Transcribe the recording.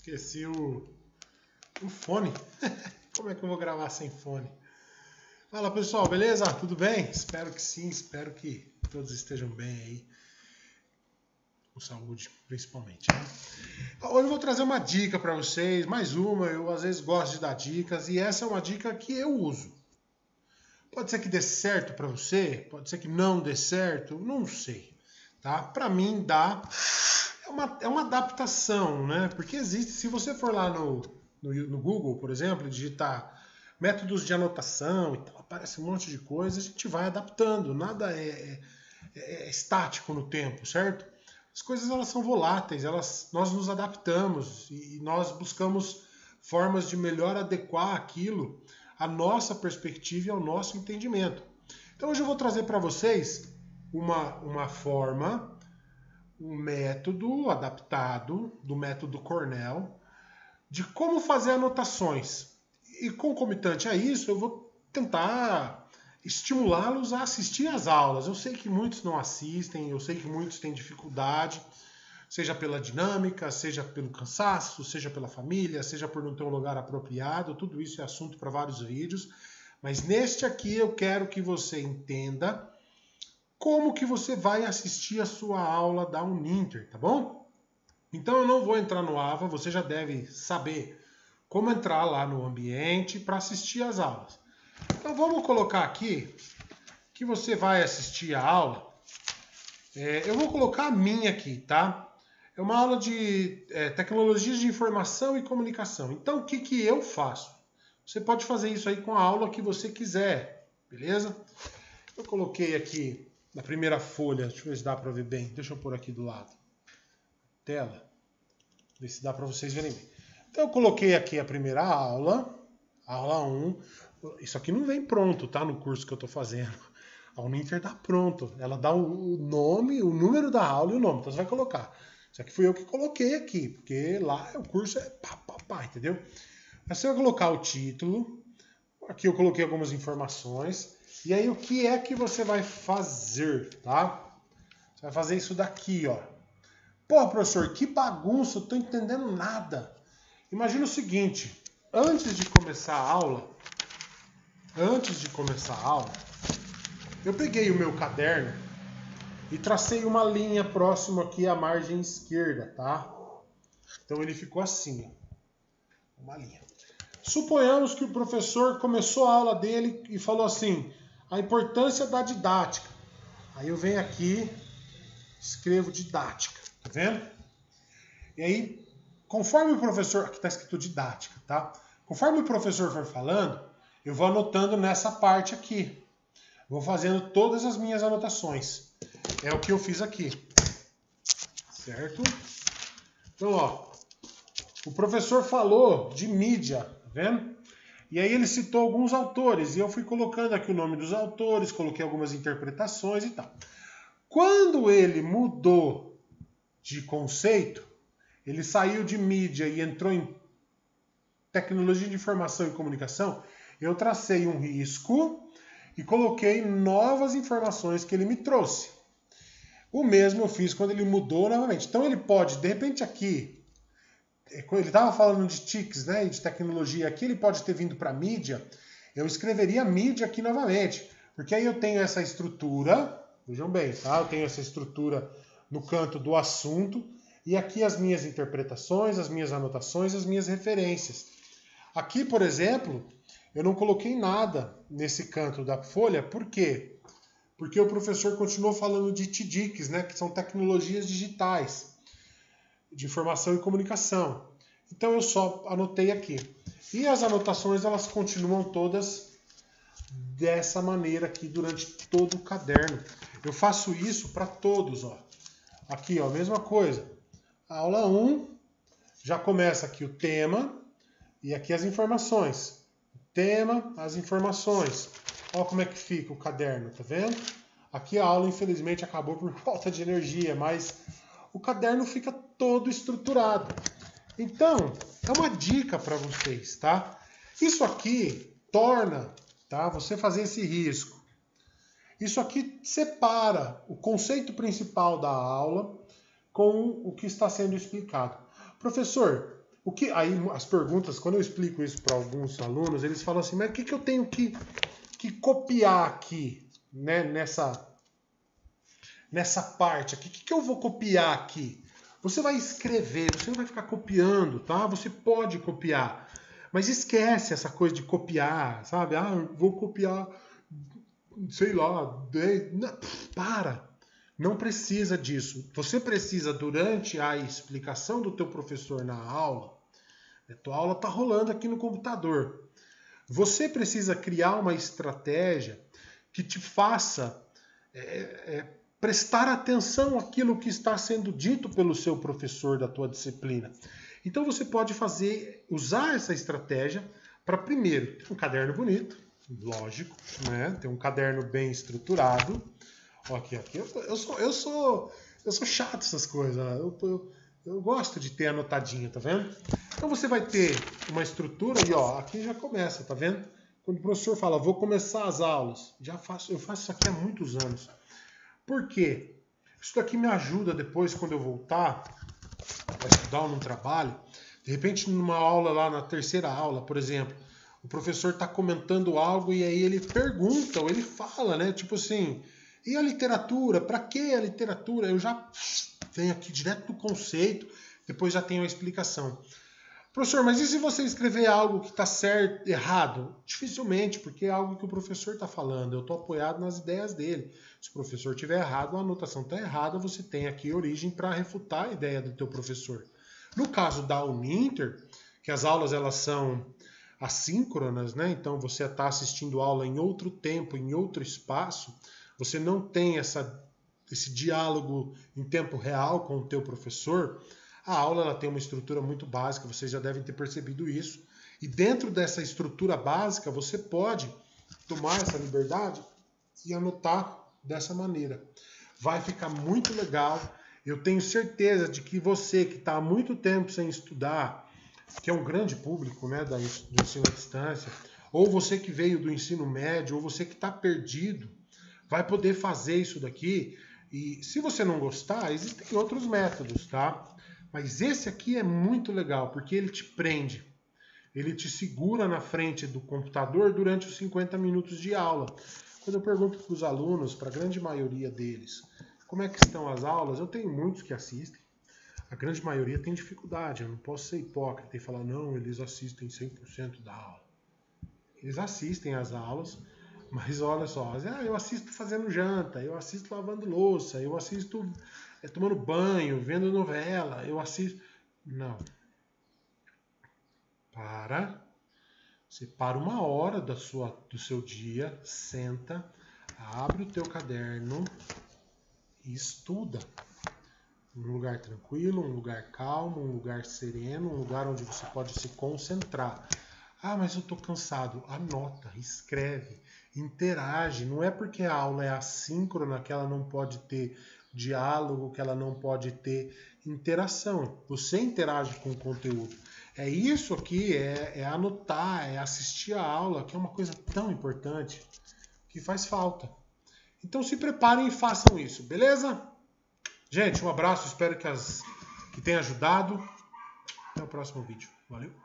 Esqueci o fone. Como é que eu vou gravar sem fone? Fala pessoal, beleza? Tudo bem? Espero que sim, espero que todos estejam bem aí. Com saúde, principalmente. Né? Hoje eu vou trazer uma dica para vocês, mais uma. Eu às vezes gosto de dar dicas e essa é uma dica que eu uso. Pode ser que dê certo para você, pode ser que não dê certo, não sei. Tá? Para mim dá. É uma adaptação, né? Porque existe, se você for lá no Google, por exemplo, digitar métodos de anotação e tal, aparece um monte de coisa, a gente vai adaptando, nada é estático no tempo, certo? As coisas elas são voláteis, nós nos adaptamos e nós buscamos formas de melhor adequar aquilo à nossa perspectiva e ao nosso entendimento. Então hoje eu vou trazer para vocês uma forma, um método adaptado do método Cornell de como fazer anotações. E concomitante a isso, eu vou tentar estimulá-los a assistir às aulas. Eu sei que muitos não assistem, eu sei que muitos têm dificuldade, seja pela dinâmica, seja pelo cansaço, seja pela família, seja por não ter um lugar apropriado, tudo isso é assunto para vários vídeos. Mas neste aqui eu quero que você entenda como que você vai assistir a sua aula da Uninter, tá bom? Então eu não vou entrar no AVA, você já deve saber como entrar lá no ambiente para assistir às aulas. Então vamos colocar aqui que você vai assistir a aula. Eu vou colocar a minha aqui, tá? É uma aula de tecnologias de informação e comunicação. Então o que eu faço? Você pode fazer isso aí com a aula que você quiser, beleza? Eu coloquei aqui na primeira folha, deixa eu ver se dá para ver bem. Deixa eu pôr aqui do lado. Tela. Ver se dá para vocês verem bem. Então eu coloquei aqui a primeira aula, aula 1. Isso aqui não vem pronto, tá? No curso que eu estou fazendo. A Uninter dá pronto. Ela dá o nome, o número da aula e o nome. Então você vai colocar. Isso aqui fui eu que coloquei aqui, porque lá o curso é pá, entendeu? Aí você vai colocar o título. Aqui eu coloquei algumas informações. E aí o que é que você vai fazer, tá? Você vai fazer isso daqui, ó. Pô, professor, que bagunça, eu tô entendendo nada. Imagina o seguinte, antes de começar a aula, eu peguei o meu caderno e tracei uma linha próximo aqui à margem esquerda, tá? Então ele ficou assim, ó, uma linha. Suponhamos que o professor começou a aula dele e falou assim, a importância da didática. Aí eu venho aqui, escrevo didática, tá vendo? E aí, conforme o professor, aqui está escrito didática, tá? Conforme o professor for falando, eu vou anotando nessa parte aqui. Vou fazendo todas as minhas anotações. É o que eu fiz aqui. Certo? Então, ó, o professor falou de mídia, tá vendo? E aí ele citou alguns autores, e eu fui colocando aqui o nome dos autores, coloquei algumas interpretações e tal. Quando ele mudou de conceito, ele saiu de mídia e entrou em tecnologia de informação e comunicação, eu tracei um risco e coloquei novas informações que ele me trouxe. O mesmo eu fiz quando ele mudou novamente. Então ele pode, de repente aqui, ele estava falando de TICs, né, de tecnologia, aqui ele pode ter vindo para mídia, eu escreveria mídia aqui novamente, porque aí eu tenho essa estrutura, vejam bem, tá? Eu tenho essa estrutura no canto do assunto, e aqui as minhas interpretações, as minhas anotações, as minhas referências. Aqui, por exemplo, eu não coloquei nada nesse canto da folha, por quê? Porque o professor continuou falando de TDICs, né, que são tecnologias digitais, de informação e comunicação. Então eu só anotei aqui. E as anotações, elas continuam todas dessa maneira aqui durante todo o caderno. Eu faço isso para todos, ó. Aqui, ó, mesma coisa. Aula 1, já começa aqui o tema e aqui as informações. O tema, as informações. Olha como é que fica o caderno, tá vendo? Aqui a aula, infelizmente, acabou por falta de energia, mas o caderno fica todo estruturado. Então, é uma dica para vocês, tá? Isso aqui torna, tá, você fazer esse risco. Isso aqui separa o conceito principal da aula com o que está sendo explicado. Professor, Aí as perguntas, quando eu explico isso para alguns alunos, eles falam assim, mas o que eu tenho que copiar aqui, né, nessa parte aqui? O que eu vou copiar aqui? Você vai escrever, você não vai ficar copiando, tá? Você pode copiar, mas esquece essa coisa de copiar, sabe? Ah, eu vou copiar, sei lá, 10... Não, para! Não precisa disso. Você precisa, durante a explicação do teu professor na aula, a tua aula está rolando aqui no computador. Você precisa criar uma estratégia que te faça prestar atenção àquilo que está sendo dito pelo seu professor da tua disciplina. Então você pode usar essa estratégia para, primeiro, ter um caderno bonito, lógico, né? Ter um caderno bem estruturado. Aqui, eu sou chato essas coisas, né? Eu gosto de ter anotadinho, tá vendo? Então você vai ter uma estrutura e ó, aqui já começa, tá vendo? Quando o professor fala, vou começar as aulas, eu faço isso aqui há muitos anos. Por quê? Isso daqui me ajuda depois, quando eu voltar para estudar ou num trabalho, de repente numa aula lá, na terceira aula, por exemplo, o professor está comentando algo e aí ele pergunta, ou ele fala, né? Tipo assim, e a literatura? Para que a literatura? Eu já venho aqui direto do conceito, depois já tenho a explicação. Professor, mas e se você escrever algo que está certo, errado? Dificilmente, porque é algo que o professor está falando. Eu estou apoiado nas ideias dele. Se o professor estiver errado, a anotação está errada, você tem aqui origem para refutar a ideia do teu professor. No caso da Uninter, que as aulas elas são assíncronas, né? Então você está assistindo aula em outro tempo, em outro espaço, você não tem esse diálogo em tempo real com o teu professor. A aula ela tem uma estrutura muito básica, vocês já devem ter percebido isso. E dentro dessa estrutura básica, você pode tomar essa liberdade e anotar dessa maneira. Vai ficar muito legal. Eu tenho certeza de que você que está há muito tempo sem estudar, que é um grande público, né, do ensino à distância, ou você que veio do ensino médio, ou você que está perdido, vai poder fazer isso daqui. E se você não gostar, existem outros métodos, tá? Mas esse aqui é muito legal, porque ele te prende. Ele te segura na frente do computador durante os 50 minutos de aula. Quando eu pergunto para os alunos, para a grande maioria deles, como é que estão as aulas, eu tenho muitos que assistem. A grande maioria tem dificuldade. Eu não posso ser hipócrita e falar, não, eles assistem 100% da aula. Eles assistem às aulas, mas olha só, eu assisto fazendo janta, eu assisto lavando louça, eu assisto tomando banho, vendo novela, eu assisto... Não. Você para uma hora do seu dia, senta, abre o teu caderno e estuda. Um lugar tranquilo, um lugar calmo, um lugar sereno, um lugar onde você pode se concentrar. Ah, mas eu estou cansado. Anota, escreve, interage. Não é porque a aula é assíncrona que ela não pode ter diálogo, que ela não pode ter interação. Você interage com o conteúdo. É isso aqui, é anotar, é assistir a aula, que é uma coisa tão importante que faz falta. Então se preparem e façam isso, beleza? Gente, um abraço, espero que tenha ajudado. Até o próximo vídeo. Valeu!